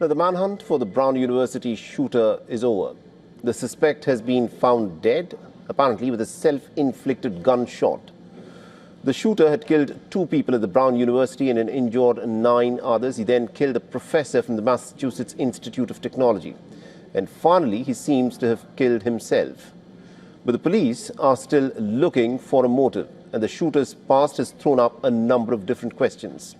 Now, the manhunt for the Brown University shooter is over. The suspect has been found dead, apparently with a self-inflicted gunshot. The shooter had killed 2 people at the Brown University and injured 9 others. He then killed a professor from the Massachusetts Institute of Technology. And finally, he seems to have killed himself. But the police are still looking for a motive, and the shooter's past has thrown up a number of different questions.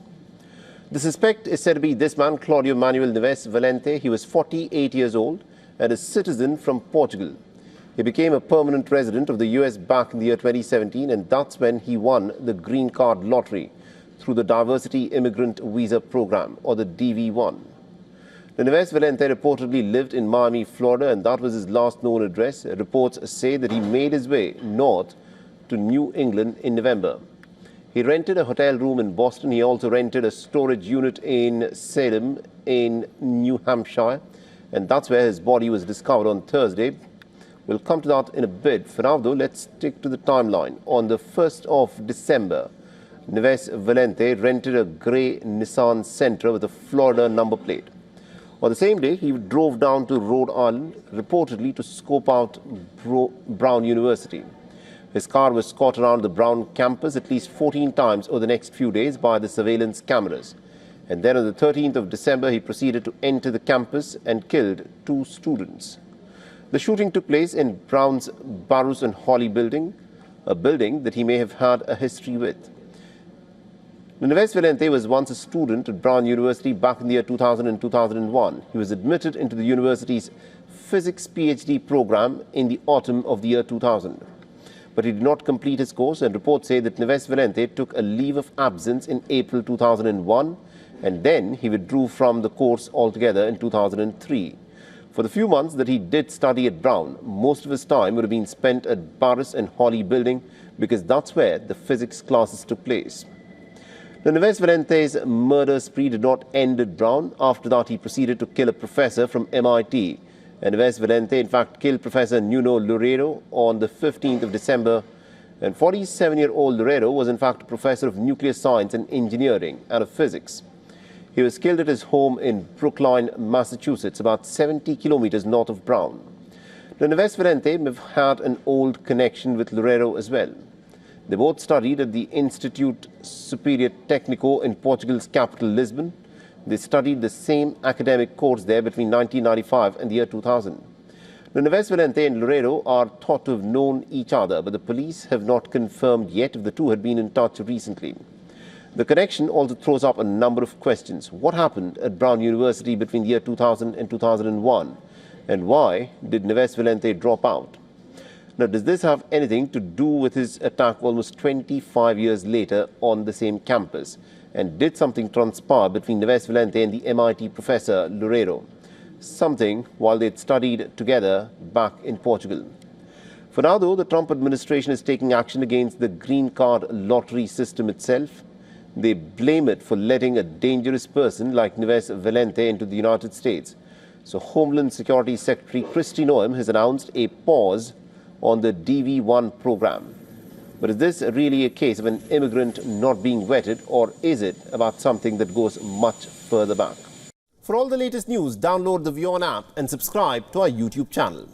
The suspect is said to be this man, Claudio Manuel Neves Valente. He was 48 years old and a citizen from Portugal. He became a permanent resident of the US back in the year 2017, and that's when he won the green card lottery through the Diversity Immigrant Visa Program, or the DV1. Neves Valente reportedly lived in Miami, Florida, and that was his last known address. Reports say that he made his way north to New England in November. He rented a hotel room in Boston. He also rented a storage unit in Salem in New Hampshire, and that's where his body was discovered on Thursday. We'll come to that in a bit. For now, though, let's stick to the timeline. On the 1st of December, Neves Valente rented a grey Nissan Sentra with a Florida number plate. On the same day, he drove down to Rhode Island, reportedly to scope out Brown University. His car was caught around the Brown campus at least 14 times over the next few days by the surveillance cameras. And then on the 13th of December, he proceeded to enter the campus and killed 2 students. The shooting took place in Brown's Barrows and Hawley building, a building that he may have had a history with. Neves Valente was once a student at Brown University back in the year 2000 and 2001. He was admitted into the university's physics PhD program in the autumn of the year 2000. But he did not complete his course, and reports say that Neves Valente took a leave of absence in April 2001, and then he withdrew from the course altogether in 2003. For the few months that he did study at Brown, most of his time would have been spent at Barrows and Hawley building, because that's where the physics classes took place. Now, Neves Valente's murder spree did not end at Brown. After that, he proceeded to kill a professor from MIT. And Neves Valente, in fact, killed Professor Nuno Loureiro on the 15th of December. And 47-year-old Loureiro was, in fact, a professor of nuclear science and engineering and of physics. He was killed at his home in Brookline, Massachusetts, about 70 kilometers north of Brown. Now, Neves Valente may have had an old connection with Loureiro as well. They both studied at the Instituto Superior Técnico in Portugal's capital, Lisbon. They studied the same academic course there between 1995 and the year 2000. Now, Neves Valente and Loureiro are thought to have known each other, but the police have not confirmed yet if the two had been in touch recently. The connection also throws up a number of questions. What happened at Brown University between the year 2000 and 2001? And why did Neves Valente drop out? Now, does this have anything to do with his attack almost 25 years later on the same campus? And did something transpire between Neves Valente and the MIT professor Loureiro? Something while they'd studied together back in Portugal. For now, though, the Trump administration is taking action against the green card lottery system itself. They blame it for letting a dangerous person like Neves Valente into the United States. So Homeland Security Secretary Kristi Noem has announced a pause on the DV1 program. But is this really a case of an immigrant not being vetted, or is it about something that goes much further back? For all the latest news, download the WION app and subscribe to our YouTube channel.